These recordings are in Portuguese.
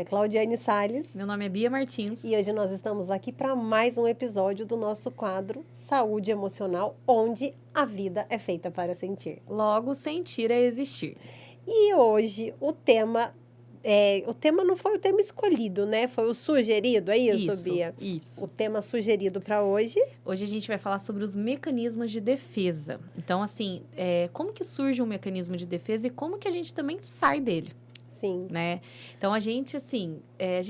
é Claudiane Salles. Meu nome é Bia Martins. E hoje nós estamos aqui para mais um episódio do nosso quadro Saúde Emocional, onde a vida é feita para sentir. Logo, sentir é existir. E hoje o tema não foi o tema escolhido, né? Foi o sugerido, é isso, Bia? Isso. O tema sugerido para hoje. Hoje a gente vai falar sobre os mecanismos de defesa. Então, assim, como que surge um mecanismo de defesa e como que a gente também sai dele. Sim. Né? Então, a gente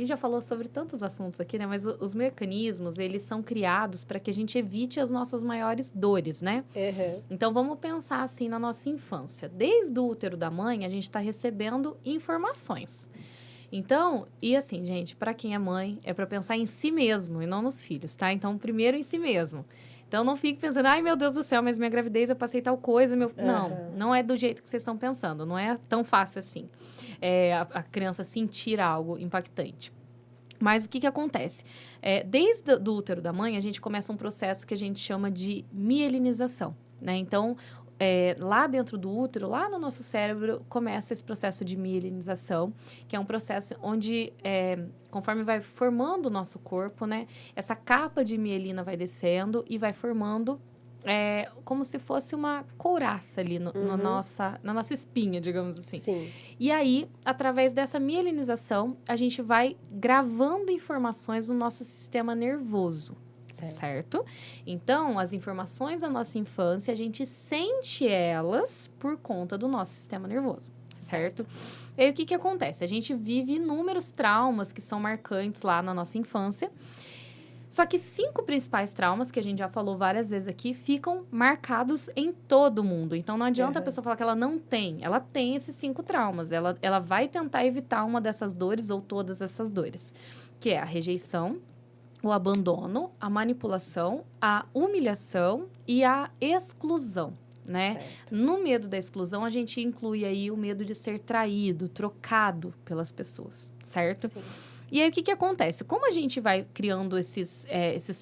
já falou sobre tantos assuntos aqui, né? Mas os mecanismos, eles são criados para que a gente evite as nossas maiores dores, né? Uhum. Então, vamos pensar assim na nossa infância. Desde o útero da mãe, a gente está recebendo informações. Então, e assim, gente, para quem é mãe, é para pensar em si mesmo e não nos filhos, tá? Então, primeiro em si mesmo. Então, não fique pensando, ai, meu Deus do céu, mas minha gravidez, eu passei tal coisa. Não é do jeito que vocês estão pensando. Não é tão fácil assim. A criança sentir algo impactante. Mas o que acontece? Desde o útero da mãe, a gente começa um processo que a gente chama de mielinização, né? Então, lá dentro do útero, lá no nosso cérebro, começa esse processo de mielinização, que é um processo onde, conforme vai formando o nosso corpo, né? Essa capa de mielina vai descendo e vai formando como se fosse uma couraça ali na nossa espinha, digamos assim. Sim. E aí, através dessa mielinização, a gente vai gravando informações no nosso sistema nervoso. Certo? Então, as informações da nossa infância, a gente sente elas por conta do nosso sistema nervoso, certo? E aí, o que acontece? A gente vive inúmeros traumas que são marcantes lá na nossa infância. Só que 5 principais traumas, que a gente já falou várias vezes aqui, ficam marcados em todo mundo. Então, não adianta a pessoa falar que ela não tem. Ela tem esses 5 traumas. Ela vai tentar evitar uma dessas dores ou todas essas dores. Que é a rejeição, o abandono, a manipulação, a humilhação e a exclusão, né? Certo. No medo da exclusão, a gente inclui aí o medo de ser traído, trocado pelas pessoas, certo? Sim. E aí, o que acontece? Como a gente vai criando esses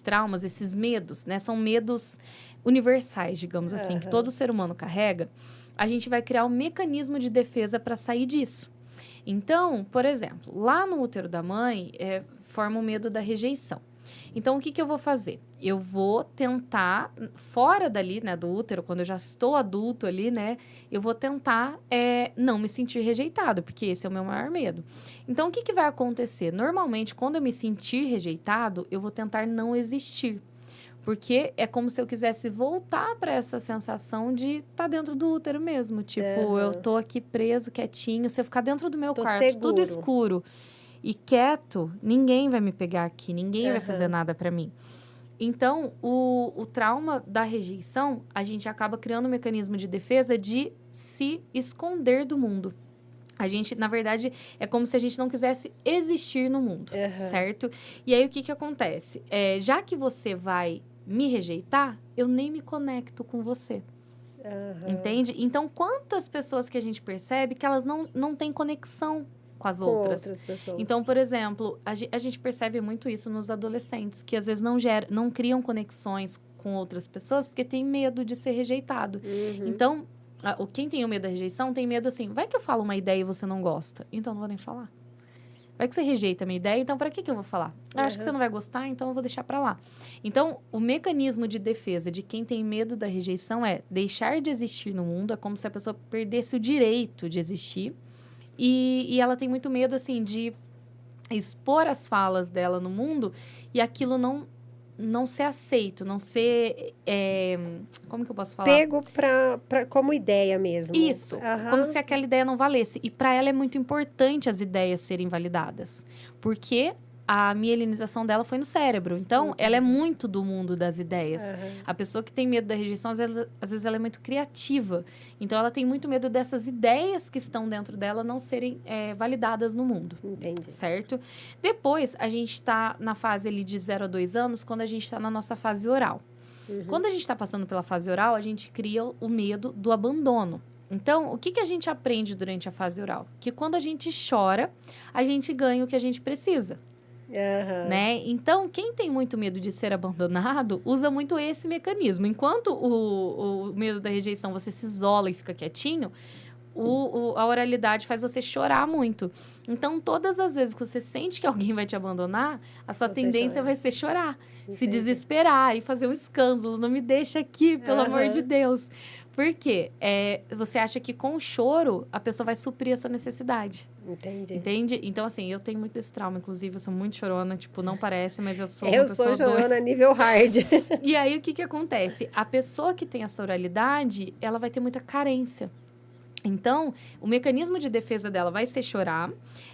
traumas, esses medos, né? São medos universais, digamos assim, que todo ser humano carrega. A gente vai criar um mecanismo de defesa para sair disso. Então, por exemplo, lá no útero da mãe, forma o medo da rejeição. Então, o que eu vou fazer? Eu vou tentar, fora dali, né, do útero, quando eu já estou adulto ali, né, eu vou tentar não me sentir rejeitado, porque esse é o meu maior medo. Então, o que vai acontecer? Normalmente, quando eu me sentir rejeitado, eu vou tentar não existir. Porque é como se eu quisesse voltar para essa sensação de estar dentro do útero mesmo. Tipo, eu tô aqui preso, quietinho. Se eu ficar dentro do meu quarto, seguro. tudo escuro e quieto, ninguém vai me pegar aqui, ninguém vai fazer nada para mim. Então, o trauma da rejeição, a gente acaba criando um mecanismo de defesa de se esconder do mundo. A gente, na verdade, é como se a gente não quisesse existir no mundo, certo? E aí, o que acontece? Já que você vai me rejeitar, eu nem me conecto com você. Entende? Então, quantas pessoas que a gente percebe que elas não têm conexão com as outras pessoas. Então, por exemplo, a gente percebe muito isso nos adolescentes, que às vezes não criam conexões com outras pessoas porque tem medo de ser rejeitado. Então, quem tem o medo da rejeição tem medo assim, vai que eu falo uma ideia e você não gosta, então não vou nem falar. Vai que você rejeita a minha ideia, então para que eu vou falar? Eu acho que você não vai gostar, então eu vou deixar para lá. Então, o mecanismo de defesa de quem tem medo da rejeição é deixar de existir no mundo, é como se a pessoa perdesse o direito de existir. E ela tem muito medo, assim, de expor as falas dela no mundo e aquilo não ser aceito, não ser... como que eu posso falar? Pego como ideia mesmo. Isso, como se aquela ideia não valesse. E para ela é muito importante as ideias serem validadas. Porque a mielinização dela foi no cérebro. Então, ela é muito do mundo das ideias. A pessoa que tem medo da rejeição, às vezes ela é muito criativa. Então, ela tem muito medo dessas ideias que estão dentro dela não serem validadas no mundo. Entendi. Certo? Depois, a gente está na fase ali de 0 a 2 anos, quando a gente está na nossa fase oral. Quando a gente está passando pela fase oral, a gente cria o medo do abandono. Então, o que a gente aprende durante a fase oral? Que quando a gente chora, a gente ganha o que a gente precisa. Né? Então, quem tem muito medo de ser abandonado, usa muito esse mecanismo. Enquanto o medo da rejeição, você se isola e fica quietinho, a oralidade faz você chorar muito. Então, todas as vezes que você sente que alguém vai te abandonar, a sua tendência vai ser chorar, se desesperar e fazer um escândalo. Não me deixa aqui, pelo amor de Deus. Por quê? Você acha que com o choro, a pessoa vai suprir a sua necessidade. Entendi. Entende? Então, assim, eu tenho muito desse trauma. Inclusive, eu sou muito chorona. Tipo, não parece, mas eu sou uma Eu pessoa sou chorona nível hard. E aí, o que acontece? A pessoa que tem essa oralidade, ela vai ter muita carência. Então, o mecanismo de defesa dela vai ser chorar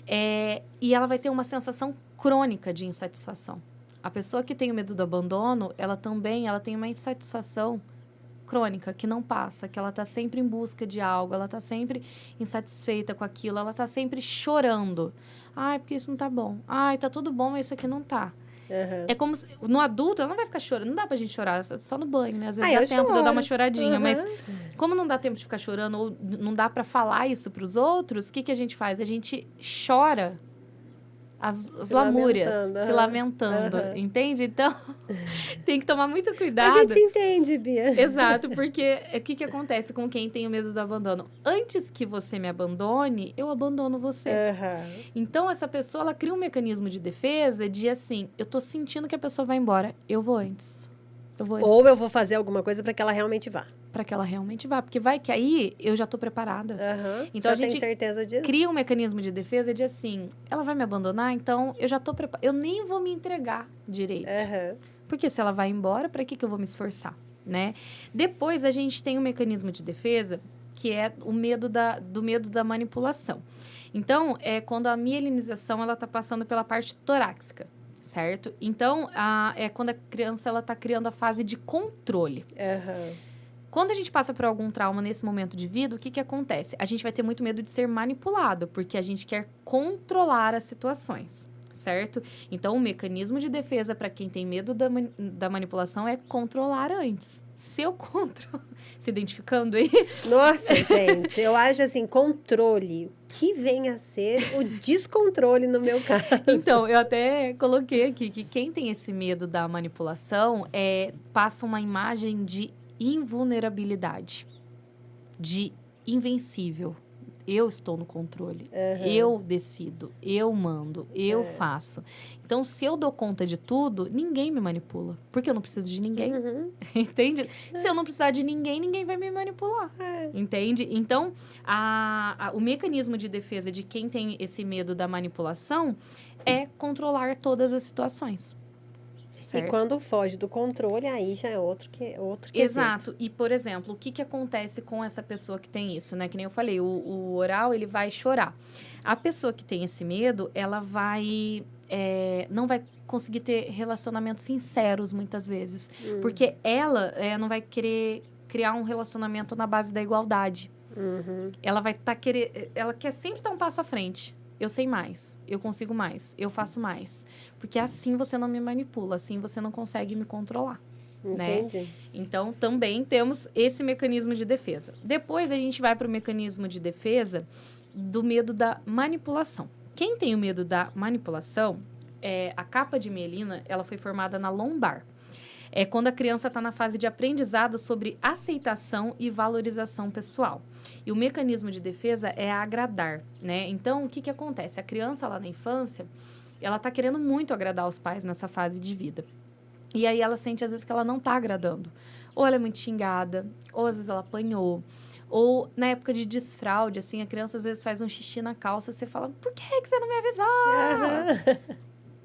e ela vai ter uma sensação crônica de insatisfação. A pessoa que tem o medo do abandono, ela tem uma insatisfação crônica, que não passa, que ela está sempre em busca de algo, ela está sempre insatisfeita com aquilo, ela está sempre chorando. Ai, porque isso não tá bom. Ai, tá tudo bom, mas isso aqui não tá. É como se, no adulto, ela não vai ficar chorando. Não dá pra gente chorar, só no banho, né? Às vezes dá tempo de eu dar uma choradinha. Mas como não dá tempo de ficar chorando ou não dá pra falar isso pros outros, o que a gente faz? A gente chora as lamúrias, se lamentando, entende? Então, tem que tomar muito cuidado. A gente se entende, Bia. Exato, porque o que acontece com quem tem o medo do abandono? Antes que você me abandone, eu abandono você. Então, essa pessoa, ela cria um mecanismo de defesa de assim, eu tô sentindo que a pessoa vai embora, eu vou antes. Ou eu vou fazer alguma coisa para que ela realmente vá. Para que ela realmente vá. Porque vai que aí eu já tô preparada. Então, já a gente certeza disso? Cria um mecanismo de defesa de assim, ela vai me abandonar, então eu já tô preparada. Eu nem vou me entregar direito. Porque se ela vai embora, para que eu vou me esforçar, né? Depois, a gente tem um mecanismo de defesa que é o medo da manipulação. Então, é quando a mielinização, ela tá passando pela parte torácica. Certo? Então, é quando a criança ela está criando a fase de controle. Quando a gente passa por algum trauma nesse momento de vida, o que acontece? A gente vai ter muito medo de ser manipulado, porque a gente quer controlar as situações, certo? Então, o mecanismo de defesa para quem tem medo da manipulação é controlar antes. Se eu controlo... Se identificando aí? Nossa, gente, eu acho assim, controle, que vem a ser o descontrole no meu caso. Então, eu até coloquei aqui que quem tem esse medo da manipulação passa uma imagem de invulnerabilidade, de invencível. Eu estou no controle, eu decido, eu mando, eu faço. Então, se eu dou conta de tudo, ninguém me manipula. Porque eu não preciso de ninguém. Entende? Se eu não precisar de ninguém, ninguém vai me manipular. Entende? Então, o mecanismo de defesa de quem tem esse medo da manipulação é controlar todas as situações. Certo? E quando foge do controle, aí já é outro Exato. E, por exemplo, o que acontece com essa pessoa que tem isso, né? Que nem eu falei, o oral, ele vai chorar. A pessoa que tem esse medo, ela não vai conseguir ter relacionamentos sinceros, muitas vezes. Porque ela não vai querer criar um relacionamento na base da igualdade. Ela vai ela quer sempre estar um passo à frente. Eu sei mais, eu consigo mais, eu faço mais. Porque assim você não me manipula, assim você não consegue me controlar. Entendi. Né? Então, também temos esse mecanismo de defesa. Depois, a gente vai para o mecanismo de defesa do medo da manipulação. Quem tem o medo da manipulação, a capa de mielina, ela foi formada na lombar. É quando a criança está na fase de aprendizado sobre aceitação e valorização pessoal. E o mecanismo de defesa é agradar, né? Então, o que acontece? A criança lá na infância, ela está querendo muito agradar os pais nessa fase de vida. E aí ela sente, às vezes, que ela não está agradando. Ou ela é muito xingada, ou às vezes ela apanhou. Ou na época de desfraude, assim, a criança às vezes faz um xixi na calça, você fala, por que você não me avisou?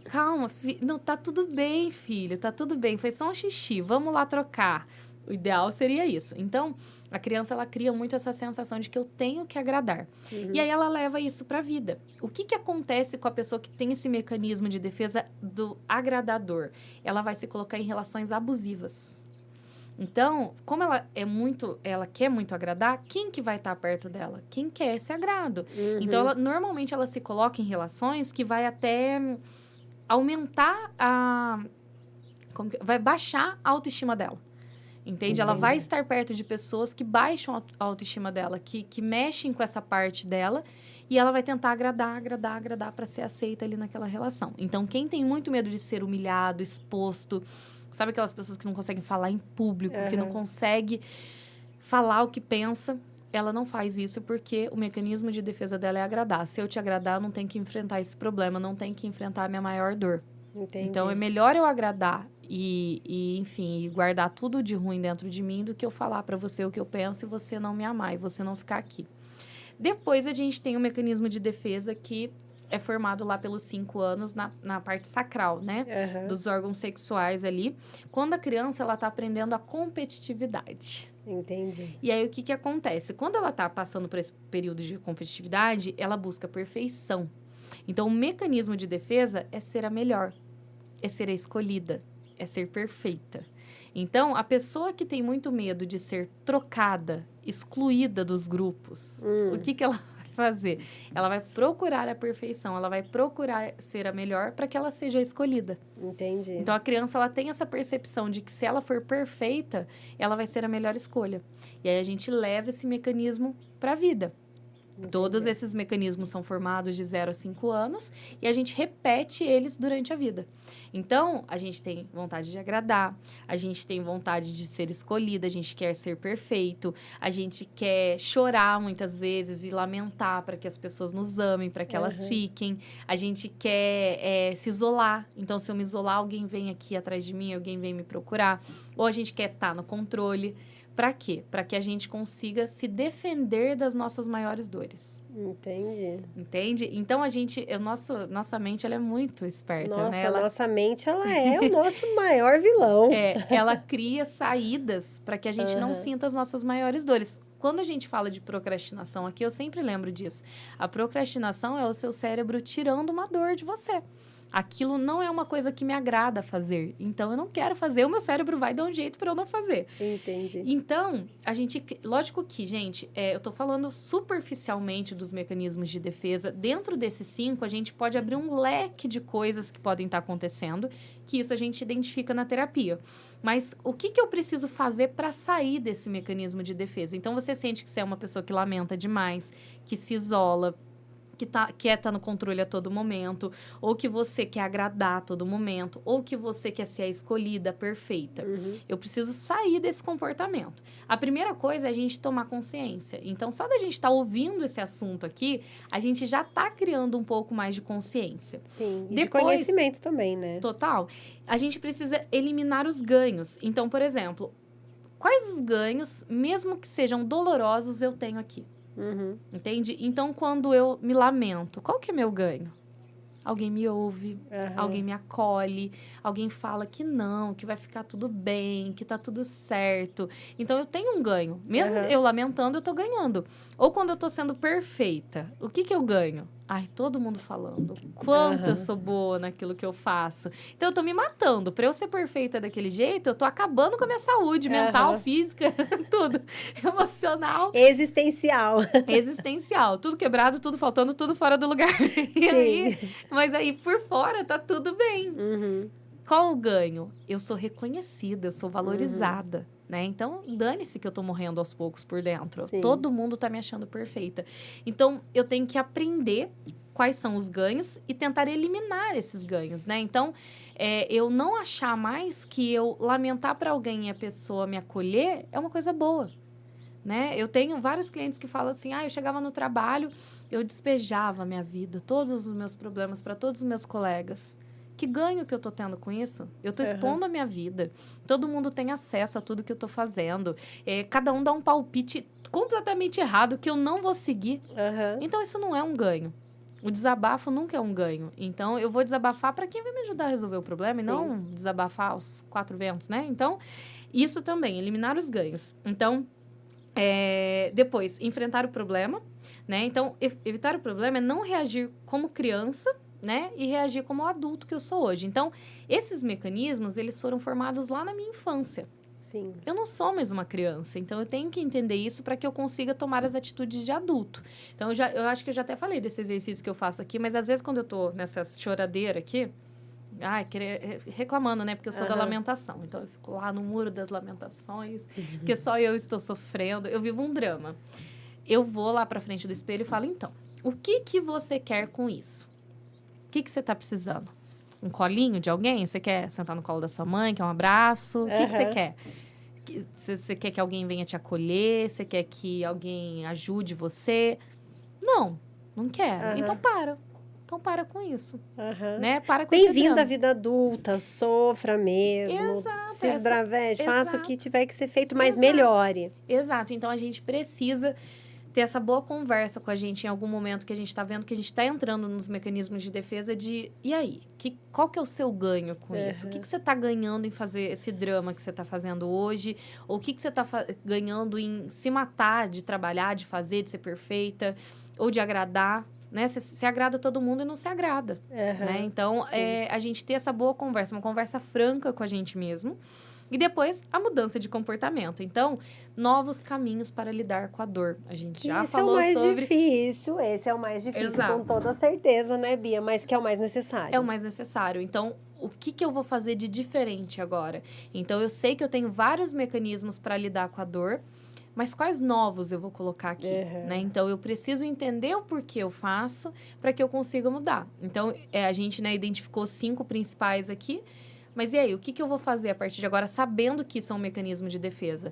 Calma, não, tá tudo bem, filho, tá tudo bem, foi só um xixi, vamos lá trocar. O ideal seria isso. Então, a criança, ela cria muito essa sensação de que eu tenho que agradar. E aí, ela leva isso para a vida. O que acontece com a pessoa que tem esse mecanismo de defesa do agradador? Ela vai se colocar em relações abusivas. Então, como ela quer muito agradar, quem que vai estar perto dela? Quem quer esse agrado. Então, normalmente, ela se coloca em relações que vai até aumentar vai baixar a autoestima dela. Entende? Ela vai estar perto de pessoas que baixam a autoestima dela, que mexem com essa parte dela, e ela vai tentar agradar para ser aceita ali naquela relação. Então, quem tem muito medo de ser humilhado, exposto, sabe aquelas pessoas que não conseguem falar em público, que não consegue falar o que pensa, ela não faz isso porque o mecanismo de defesa dela é agradar. Se eu te agradar, eu não tenho que enfrentar esse problema, não tenho que enfrentar a minha maior dor. Entendi. Então, é melhor eu agradar enfim, guardar tudo de ruim dentro de mim do que eu falar para você o que eu penso e você não me amar e você não ficar aqui. Depois, a gente tem um mecanismo de defesa que é formado lá pelos 5 anos na parte sacral, né? Dos órgãos sexuais ali. Quando a criança, ela tá aprendendo a competitividade. Entendi. E aí, o que acontece? Quando ela tá passando por esse período de competitividade, ela busca perfeição. Então, o mecanismo de defesa é ser a melhor, é ser a escolhida, é ser perfeita. Então, a pessoa que tem muito medo de ser trocada, excluída dos grupos, o que ela vai fazer? Ela vai procurar a perfeição, ela vai procurar ser a melhor para que ela seja escolhida. Entendi. Então, a criança, ela tem essa percepção de que se ela for perfeita, ela vai ser a melhor escolha. E aí, a gente leva esse mecanismo para a vida. Entendi. Todos esses mecanismos são formados de 0 a 5 anos e a gente repete eles durante a vida. Então, a gente tem vontade de agradar, a gente tem vontade de ser escolhida, a gente quer ser perfeito, a gente quer chorar muitas vezes e lamentar para que as pessoas nos amem, para que elas fiquem. A gente quer se isolar. Então, se eu me isolar, alguém vem aqui atrás de mim, alguém vem me procurar. Ou a gente quer estar no controle. Para quê? Para que a gente consiga se defender das nossas maiores dores. Entendi. Entende? Então, nossa mente, ela é muito esperta, nossa, né? Nossa mente, ela é o nosso maior vilão. Ela cria saídas para que a gente não sinta as nossas maiores dores. Quando a gente fala de procrastinação aqui, eu sempre lembro disso. A procrastinação é o seu cérebro tirando uma dor de você. Aquilo não é uma coisa que me agrada fazer. Então, eu não quero fazer. O meu cérebro vai dar um jeito para eu não fazer. Entendi. Então, lógico que, gente, eu tô falando superficialmente dos mecanismos de defesa. Dentro desses 5, a gente pode abrir um leque de coisas que podem estar acontecendo, que isso a gente identifica na terapia. Mas o que eu preciso fazer para sair desse mecanismo de defesa? Então, você sente que você é uma pessoa que lamenta demais, que se isola, que quer estar no controle a todo momento, ou que você quer agradar a todo momento, ou que você quer ser a escolhida perfeita. Eu preciso sair desse comportamento. A primeira coisa é a gente tomar consciência. Então, só da gente estar ouvindo esse assunto aqui, a gente já está criando um pouco mais de consciência. Sim, e depois, de conhecimento também, né? Total. A gente precisa eliminar os ganhos. Então, por exemplo, quais os ganhos, mesmo que sejam dolorosos, eu tenho aqui? Entende? Então, quando eu me lamento, qual que é meu ganho? Alguém me ouve, alguém me acolhe, alguém fala que não, que vai ficar tudo bem, que tá tudo certo. Então, eu tenho um ganho. Mesmo eu lamentando, eu tô ganhando. Ou quando eu tô sendo perfeita, o que eu ganho? Ai, todo mundo falando. Quanto eu sou boa naquilo que eu faço. Então, eu tô me matando. Pra eu ser perfeita daquele jeito, eu tô acabando com a minha saúde mental, física, tudo. Emocional. Existencial. Existencial. Tudo quebrado, tudo faltando, tudo fora do lugar. E aí, mas aí, por fora, tá tudo bem. Qual o ganho? Eu sou reconhecida, eu sou valorizada. Né? Então, dane-se que eu tô morrendo aos poucos por dentro. Sim. Todo mundo tá me achando perfeita. Então, eu tenho que aprender quais são os ganhos e tentar eliminar esses ganhos, né? Então, eu não achar mais que eu lamentar para alguém e a pessoa me acolher é uma coisa boa, né? Eu tenho vários clientes que falam assim, eu chegava no trabalho, eu despejava a minha vida, todos os meus problemas para todos os meus colegas. Que ganho que eu tô tendo com isso? Eu tô expondo a minha vida. Todo mundo tem acesso a tudo que eu tô fazendo. Cada um dá um palpite completamente errado que eu não vou seguir. Então, isso não é um ganho. O desabafo nunca é um ganho. Então, eu vou desabafar para quem vai me ajudar a resolver o problema e não desabafar aos 4 ventos, né? Então, isso também, eliminar os ganhos. Então, depois, enfrentar o problema, né? Então, evitar o problema é não reagir como criança, né? E reagir como o adulto que eu sou hoje. Então, esses mecanismos, eles foram formados lá na minha infância. Sim. Eu não sou mais uma criança, então eu tenho que entender isso para que eu consiga tomar as atitudes de adulto. Então, eu acho que eu já até falei desse exercício que eu faço aqui, mas às vezes quando eu tô nessa choradeira aqui, reclamando, né? Porque eu sou da lamentação. Então, eu fico lá no muro das lamentações, porque só eu estou sofrendo. Eu vivo um drama. Eu vou lá para frente do espelho e falo, então, o que você quer com isso? O que você está precisando? Um colinho de alguém? Você quer sentar no colo da sua mãe? Quer um abraço? O que você quer? Você quer que alguém venha te acolher? Você quer que alguém ajude você? Não quero. Então para. Então para com isso. Né? Para com esse Bem-vindo à drama. vida adulta, sofra mesmo, Exato, se esbravete, faça o exato. que tiver que ser feito, mas Exato. melhore. Exato. Então, a gente precisa ter essa boa conversa com a gente em algum momento que a gente está vendo que a gente está entrando nos mecanismos de defesa de... E aí? Qual que é o seu ganho com isso? O que você está ganhando em fazer esse drama que você está fazendo hoje? Ou o que você está ganhando em se matar de trabalhar, de fazer, de ser perfeita? Ou de agradar? Né? Você agrada todo mundo e não se agrada. Né? Então, a gente ter essa boa conversa, uma conversa franca com a gente mesmo. E depois, a mudança de comportamento. Então, novos caminhos para lidar com a dor. A gente já falou sobre... Esse é o mais difícil, Exato. com toda certeza, né, Bia? Mas que é o mais necessário. É o mais necessário. Então, o que eu vou fazer de diferente agora? Então, eu sei que eu tenho vários mecanismos para lidar com a dor, mas quais novos eu vou colocar aqui? Né? Então, eu preciso entender o porquê eu faço para que eu consiga mudar. Então, a gente, né, identificou 5 principais aqui. Mas e aí, o que eu vou fazer a partir de agora, sabendo que isso é um mecanismo de defesa?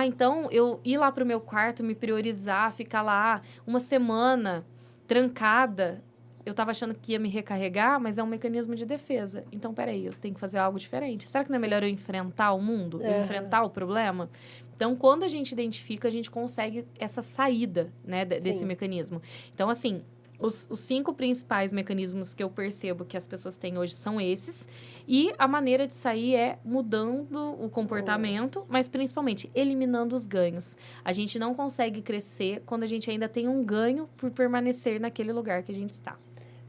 Então, eu ir lá pro meu quarto, me priorizar, ficar lá uma semana trancada, eu tava achando que ia me recarregar, mas é um mecanismo de defesa. Então, peraí, eu tenho que fazer algo diferente. Será que não é melhor eu enfrentar o mundo? Eu enfrentar o problema? Então, quando a gente identifica, a gente consegue essa saída, né, desse mecanismo. Então, assim... Os 5 principais mecanismos que eu percebo que as pessoas têm hoje são esses. E a maneira de sair é mudando o comportamento, mas principalmente eliminando os ganhos. A gente não consegue crescer quando a gente ainda tem um ganho por permanecer naquele lugar que a gente está.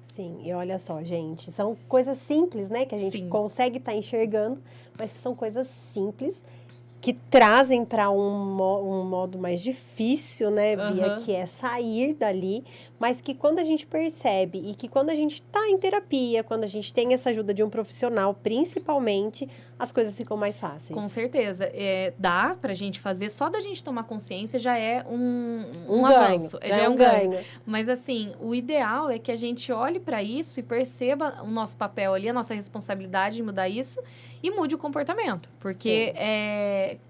Sim, e olha só, gente, são coisas simples, né? Que a gente consegue estar enxergando, mas que são coisas simples que trazem para um modo mais difícil, né, Bia, que é sair dali, mas que quando a gente percebe e que quando a gente está em terapia, quando a gente tem essa ajuda de um profissional, principalmente, as coisas ficam mais fáceis. Com certeza. Dá pra gente fazer, só da gente tomar consciência já é um avanço. Já é um ganho. Mas assim, o ideal é que a gente olhe para isso e perceba o nosso papel ali, a nossa responsabilidade de mudar isso e mude o comportamento. Porque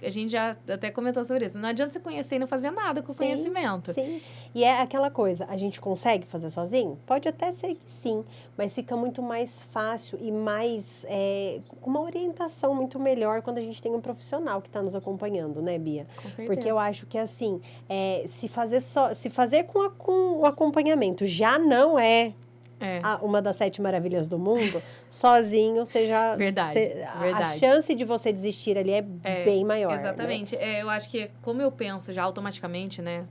a gente já até comentou sobre isso. Não adianta você conhecer e não fazer nada com o conhecimento. Sim, e é aquela coisa, a gente consegue fazer sozinho? Pode até ser que sim, mas fica muito mais fácil e mais, com uma orientação muito melhor quando a gente tem um profissional que está nos acompanhando, né, Bia? Com certeza. Porque eu acho que, assim, se fazer com o acompanhamento já não é uma das 7 maravilhas do mundo, sozinho você já... Verdade. A chance de você desistir ali é bem maior. Exatamente. Né? Eu acho que, como eu penso já automaticamente, né?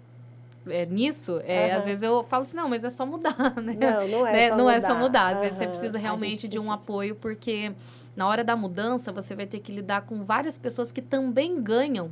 Nisso, às vezes eu falo assim, não, mas é só mudar, né? Não é só mudar. Às vezes você precisa realmente de um apoio, porque na hora da mudança, você vai ter que lidar com várias pessoas que também ganham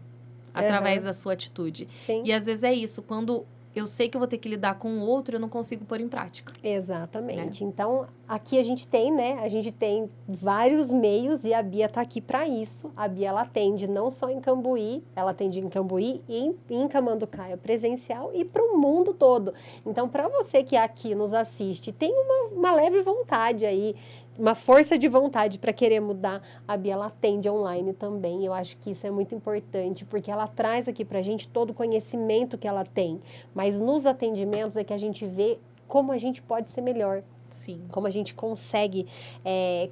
através da sua atitude. Sim. E às vezes é isso, quando eu sei que eu vou ter que lidar com o outro, eu não consigo pôr em prática. Exatamente. Então, aqui a gente tem, né? A gente tem vários meios e a Bia tá aqui para isso. A Bia, ela atende não só em Cambuí, ela atende em Cambuí e em Camanducaia presencial e para o mundo todo. Então, para você que aqui nos assiste, tem uma leve vontade aí, uma força de vontade para querer mudar, a Bia, ela atende online também. Eu acho que isso é muito importante, porque ela traz aqui para a gente todo o conhecimento que ela tem. Mas nos atendimentos é que a gente vê como a gente pode ser melhor. Sim. Como a gente consegue,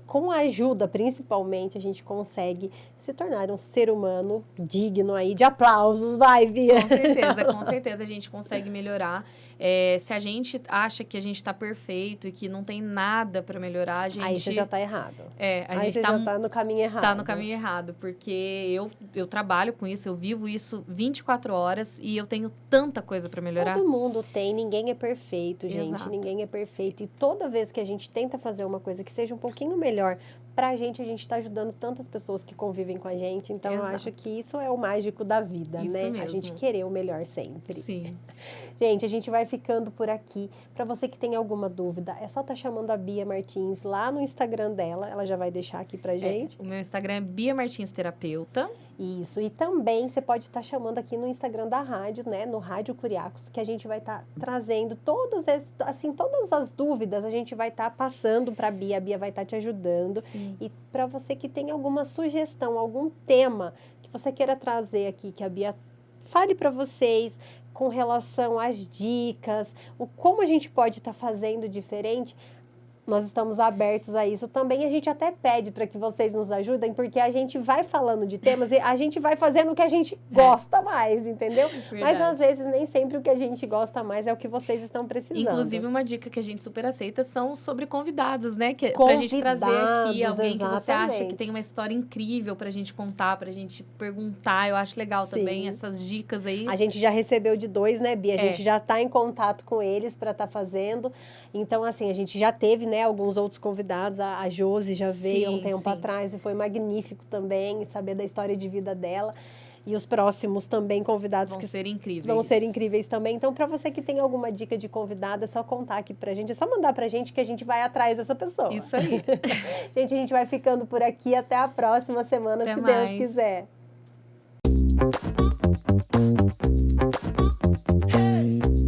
com a ajuda, principalmente, a gente consegue se tornar um ser humano digno aí de aplausos, vai, Bia? Com certeza a gente consegue melhorar. Se a gente acha que a gente está perfeito e que não tem nada para melhorar, a gente... Aí você já está errado. Aí você já está no caminho errado. Está no caminho errado, porque eu trabalho com isso, eu vivo isso 24 horas e eu tenho tanta coisa para melhorar. Todo mundo tem, ninguém é perfeito, gente. Exato. Ninguém é perfeito. E toda vez que a gente tenta fazer uma coisa que seja um pouquinho melhor pra gente está ajudando tantas pessoas que convivem com a gente. Então, eu acho que isso é o mágico da vida, isso né? mesmo. A gente querer o melhor sempre. Sim. Gente, a gente vai ficando por aqui. Para você que tem alguma dúvida, é só estar chamando a Bia Martins lá no Instagram dela. Ela já vai deixar aqui pra gente. O meu Instagram é Bia Martins Terapeuta. Isso. E também você pode estar chamando aqui no Instagram da rádio, né? No Rádio Curiacos, que a gente vai estar trazendo todas as dúvidas, a gente vai estar passando para a Bia vai estar te ajudando. Sim. E para você que tem alguma sugestão, algum tema que você queira trazer aqui, que a Bia fale para vocês com relação às dicas, como a gente pode estar fazendo diferente, nós estamos abertos a isso também. A gente até pede para que vocês nos ajudem, porque a gente vai falando de temas e a gente vai fazendo o que a gente gosta mais, entendeu? Verdade. Mas às vezes nem sempre o que a gente gosta mais é o que vocês estão precisando. Inclusive, uma dica que a gente super aceita são sobre convidados, né? Pra gente trazer aqui alguém que você acha que tem uma história incrível pra gente contar, pra gente perguntar. Eu acho legal também essas dicas aí. A gente já recebeu de 2, né, Bia? A gente já tá em contato com eles para estar fazendo. Então, assim, a gente já teve, né, alguns outros convidados. A Josi já veio há um tempo atrás e foi magnífico também saber da história de vida dela. E os próximos também convidados vão ser incríveis. Vão ser incríveis também. Então, para você que tem alguma dica de convidado, é só contar aqui pra gente. É só mandar pra gente que a gente vai atrás dessa pessoa. Isso aí. Gente, a gente vai ficando por aqui. Até a próxima semana, se Deus quiser. Hey!